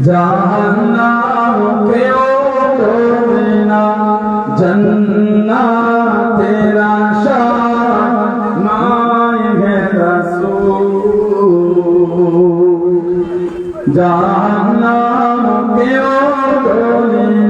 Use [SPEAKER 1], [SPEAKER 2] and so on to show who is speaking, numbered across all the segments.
[SPEAKER 1] जहन्नम क्यों डूबना जन्नत तेरा शान है रसूल जहन्नम क्यों डूबना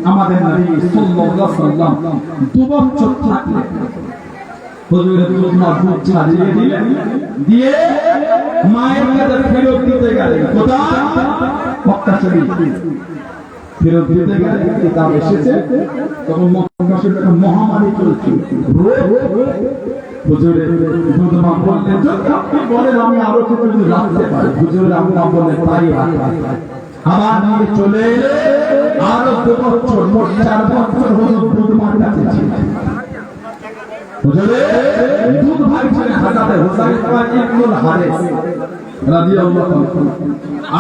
[SPEAKER 1] আমাদের নবী সাল্লাল্লাহু আলাইহি ওয়াসাল্লাম দুবছর থাকলেন হুজুরের দুধ ছাড়িয়ে দিলেন দিয়ে মায়ের কাছে ফেরত দিতে গেলেন কোথায় মক্কা শরীফ ফেরত দিতে গেলেন কিতাব এসেছে তখন মক্কা শরীফে মহামারী চলছিল হুজুরের দুধ মা বললেন যদি আপনি বলেন আমি আরো কিছু যদি রাখতে পারি হুজুরের আম্মা বললেন তাই রাখা আবার নিয়ে চলে আরো 2 বছর মোট 4 বছর হুজুর দুধ মার কাছে ছিলেন হুজুরের দুধ ভাই ছিলেন হযরত হুসাইফা ইবনুল হারিস রাদিয়াল্লাহু আনহু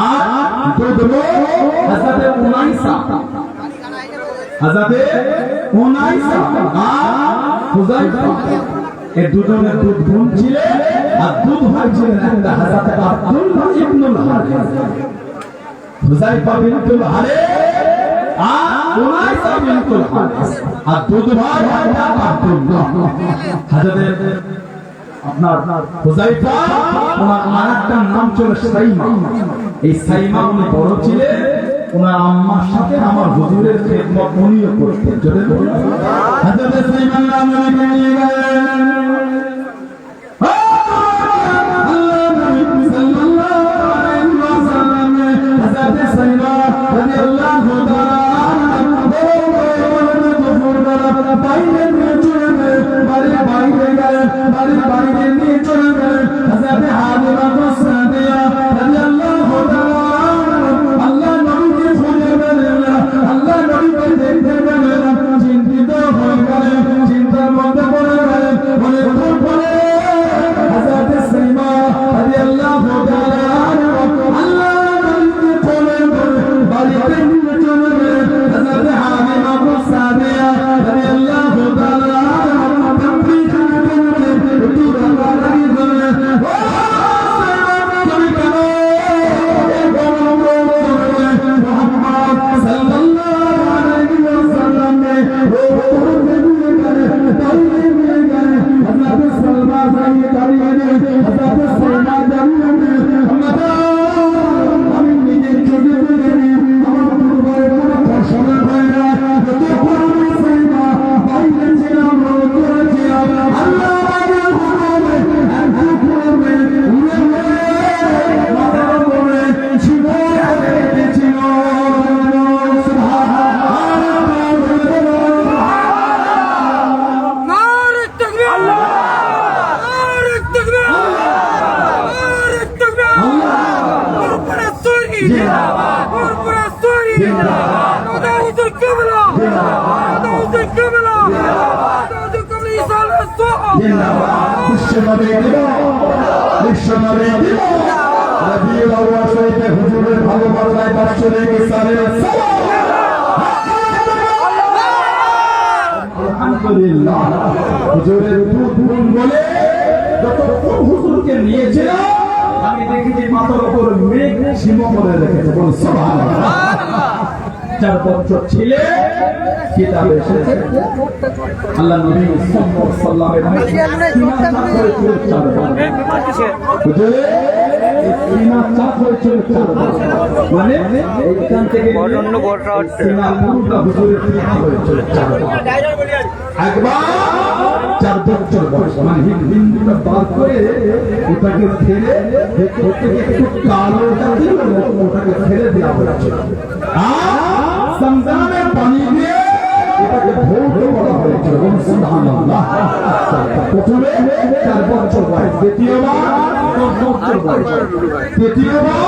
[SPEAKER 1] আর দুধ মা হযরত উনাইসা আর হুসাইফা এই দুজনের দুধ বোন ছিলেন আর দুধ ভাই ছিলেন একটা হযরত আব্দুল্লাহ ইবনুল হারিস হুসাইফা বিনতুল হারিস আর উনাইস বিনতুল হারিস আর দুধ ভাই আব্দুল্লাহ হযরত আপনার হুযায়ফা ওনার আরেকটা নাম ছিল সাইমা এই সাইমা উনি বড় ছিলেন ওনার আম্মার সাথে আমার হুজুরের খেদমত উনিও করতেন জোরে বলুন হযরত সাইমা নাম নিয়ে গেলেন আলহামদুলিল্লাহ হুজুরের দুধ বলে যতক্ষণ হুজুরকে নিয়েছিলাম আমি দেখেছি মাথার উপর মেঘ সীম করে রেখেছে বলুন সুবহানাল্লাহ 4 বছর ছিলে কিতাবে এসেছে আল্লাহ নবী সাল্লাল্লাহু আলাইহি ওয়াসাল্লাম মানে এইখান থেকে বড়ন্য বড়টা সিনা পুরোটা হুজুরের পিঠা হয়েছিল একবার 4 বছর বয়স মানে হিন্দুটা বার করে ওটাকে ফেলে একটু কালোটা ছিল ওটাকে ফেলে দেওয়া হয়েছিল संसार पानी দিয়ে এটাকে ভৌত করা হয়েছিল সুবহানাল্লাহ প্রথমে 4 বছর বয়স দ্বিতীয়বার 10 বছর বয়স তৃতীয়বার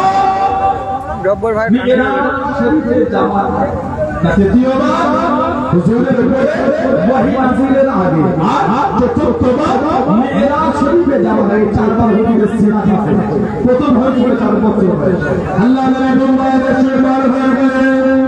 [SPEAKER 1] জব্বর ভাই মিরাজ শরীফে জামাত না তৃতীয়বার হুজুরের উপরে ওহী নাযিলের আগে আর চতুর্থবার মিরাজ শরীফে জামাত এই 4 বার হুজুরের সিনা থাকে প্রথম হয়েছিল 4 বছর বয়স আল্লাহ নবী বাংলাদেশ শরীফার হয়ে গেলেন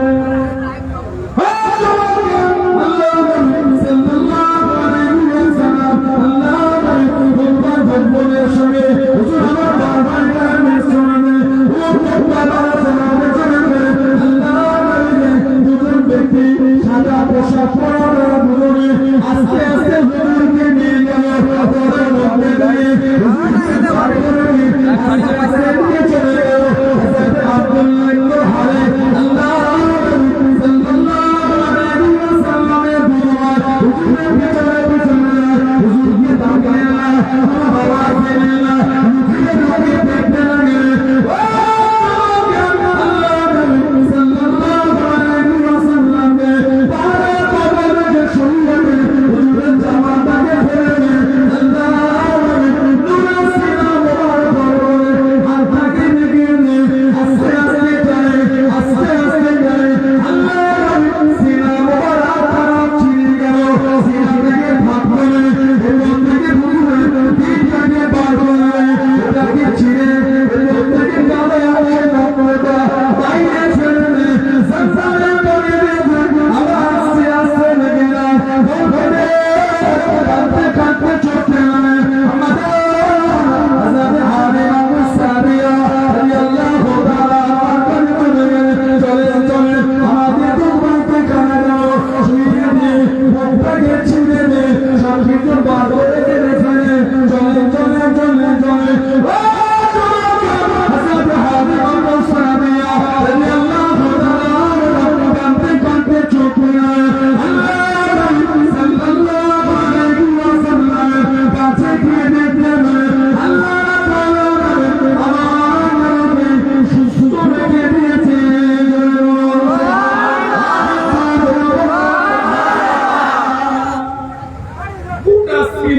[SPEAKER 1] Allah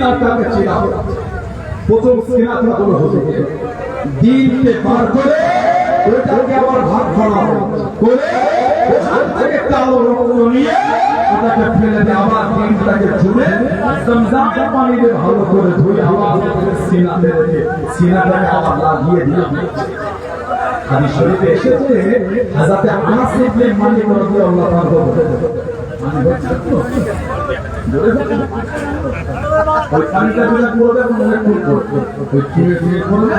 [SPEAKER 1] সিনাটাকে চিরা প্রথম সিনাটা হলো হুজুর দিনকে পার করে ওটাকে আবার ভাগ করা করে ওখান থেকে কালো রক্ত নিয়ে ওটাকে ফেলে দিয়ে আবার দিনটাকে জুড়ে জমজমের পানি দিয়ে ভালো করে ধুয়ে আবার সিনাতে রেখে সিনাটাকে আবার লাগিয়ে দিয়ে হাদিস শরীফে এসেছে হযরত আনাস ইবনে মালিক রাদিয়াল্লাহু তাআলা মানে বলছেন তো ওই পানিটা যদি পুরোটা মনে করতে ওই কিনে কিনে করবে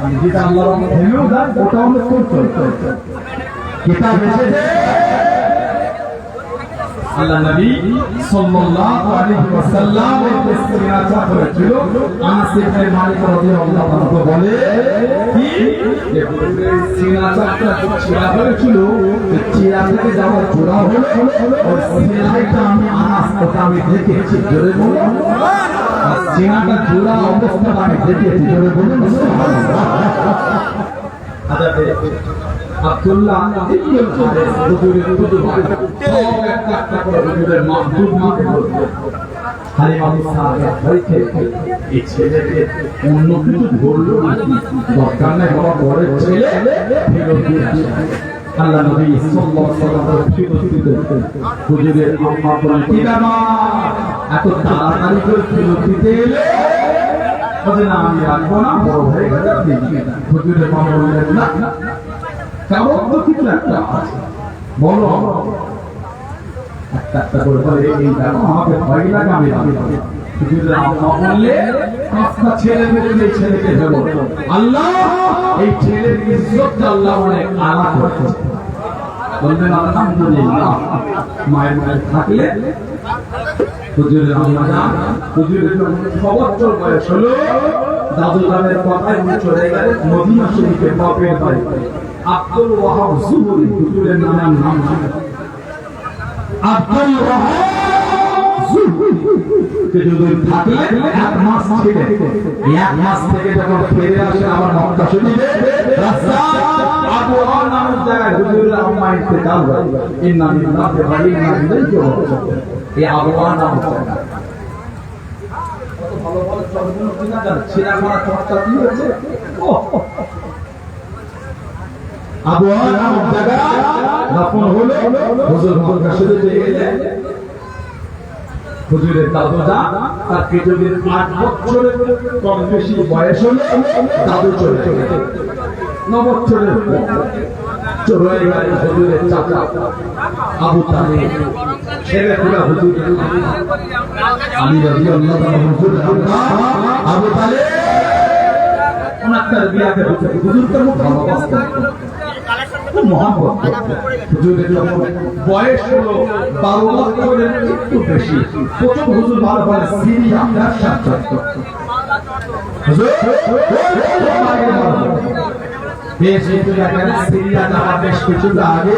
[SPEAKER 1] আমি যেটা আল্লাহর রহমতে থেমেও যায় ওটা অনেক করতে কিতাব এসেছে আল্লাহ নবী সাল্লাল্লাহু আলাইহি ওয়াসাল্লাম এই সিনাটা করেছিল আনাস ইবনে মালিক রাদিয়াল্লাহু তাআলা বলে কি যে সিনাটা চিরা হয়েছিল চিরা থেকে যাওয়ার চূড়া হলো ওই সিনাটা আমি আনাস ওটা আমি দেখেছি জোরে বলুন সিনাটা চূড়া অবস্থা আমি দেখেছি জোরে বলুন সুবহানাল্লাহ আব্দুল্লাহ ইবনে হারিস হুজুরের হুজুর সব একটা করে হুজুরের মাহবুব মাকে বলতো হালিমা সাহেব হইতে এই ছেলেকে অন্য কিছু বললো নাকি দরকার নাই বাবা বড় ছেলে ফেরত দিয়ে আসে আল্লাহ নবী সাল্লাল্লাহু আলাইহি ওয়াসাল্লাম হুজুরের আম্মা বলেন কি বাবা এত তাড়াতাড়ি করে ফেরত দিতে এলে বলে না আমি রাখবো না বড় হয়ে গেছে হুজুরের মা বললেন না কারণ তো কিছু একটা আছে বলো একটা করে বলে এই দেখো আমাকে ভয় লাগে আমি হুজুরের আম্মা বললে পাঁচটা ছেলে মেয়ে এই ছেলেকে দেবো আল্লাহ এই ছেলের ইজ্জতটা আল্লাহ অনেক আলা করেছে বলবেন আলহামদুলিল্লাহ মায়ের মায়ের থাকলে হুজুরের আম্মা জান হুজুরের 6 বছর বয়স হলো দাদু দাদের কথায় উনি চলে গেলেন মদিনা শরীফে বাপের বাড়ি আব্দুল ওয়াহাব যুবরি হুজুরের নামের নাম আব্দুল ওয়াহাব যুবরি কে যদি থাকলে এক মাস থেকে যখন ফিরে আসে আবার মক্কা শরীফে রাস্তা আবু ওয়াহাব নামের জায়গায় হুজুরের আম্মা ইন্তেকাল হয় ইন্না লিল্লাহি ওয়া ইন্না ইলাইহি রাজিউন এই আবু ওয়াহাব নামের জায়গা ভালো ভালো চরগুলো কিনা যান ছেঁড়া মারা চর্চা কি হয়েছে আবু ওয়াহাব নামের জায়গা দাফন হলো হুজুর মক্কা শরীফে গেলেন হুজুরের দাদু যান তার কিছুদিন 8 বছরের কম বেশি বয়স হলো দাদু চলে গেলেন 9 বছরের চলে গেলেন হুজুরের চাচা আবু তালিব ছেলে পুরা হুজুরের আলী রাদিয়াল্লাহু তাআলা হুজুরের আবু তালিব ওনার তারবিয়াতে হুজুরকে খুব ভালোবাসতেন খুব মহব্বত হুজুরের যখন বয়স হলো 12 বছরের একটু বেশি প্রথম হুজুর ভালো বলে সিরিয়া ব্যবসা করত হুজুর বেশ সিরিয়া যাওয়ার বেশ কিছুটা আগে